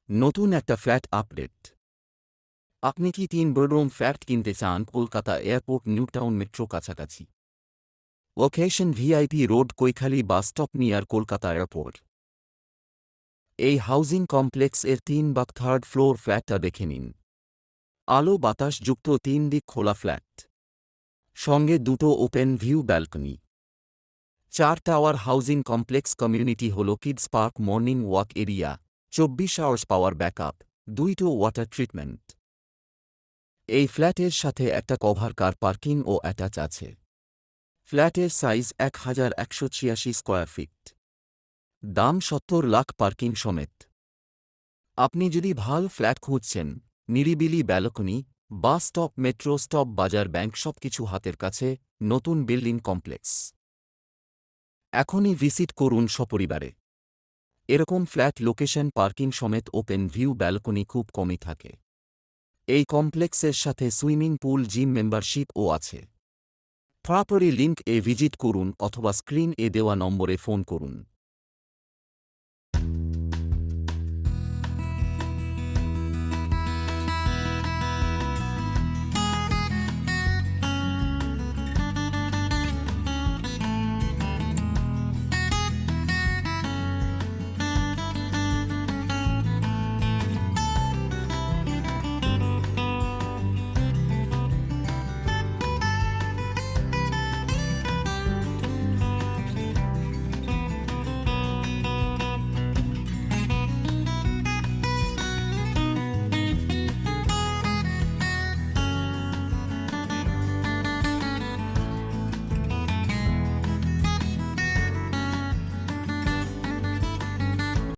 নতুন একটা flat update. আপনি কি 3 বেডরুম ফ্ল্যাট কিনতে চান Kolkata airport new town metro কাছাকাছি? Location VIP road Kaikhali bus stop near Kolkata airport. এই হাউজিং কমপ্লেক্স এর 3 বা 3rd ফ্লোর ফ্ল্যাটটা দেখে নিন। আলো বাতাস যুক্ত 3 দিক খোলা ফ্ল্যাট, সঙ্গে দুটো open view balcony. 4 tower housing complex. Community hall kids park, morning walk area, 24 hours power backup, 2টো ওয়াটার ট্রিটমেন্ট। এই ফ্ল্যাটের সাথে একটা কভার কার পার্কিং ও অ্যাটাচ আছে। ফ্ল্যাটের সাইজ 1186 স্কোয়ার ফিট। দাম 70 লাখ পার্কিং সমেত। আপনি যদি ভালো ফ্ল্যাট খুঁজছেন, নিরিবিলি balcony, bus stop, metro stop, বাজার, ব্যাংক সবকিছু হাতের কাছে, নতুন বিল্ডিং কমপ্লেক্স, এখনই ভিজিট করুন সপরিবারে। এরকম ফ্ল্যাট লোকেশন, পার্কিং সমেত ওপেন ভিউ ব্যালকনি খুব কমই থাকে। এই কমপ্লেক্সের সাথে সুইমিং পুল, জিম মেম্বারশিপও আছে। প্রপার্টি লিঙ্ক এ ভিজিট করুন অথবা স্ক্রিন এ দেওয়া নম্বরে ফোন করুন।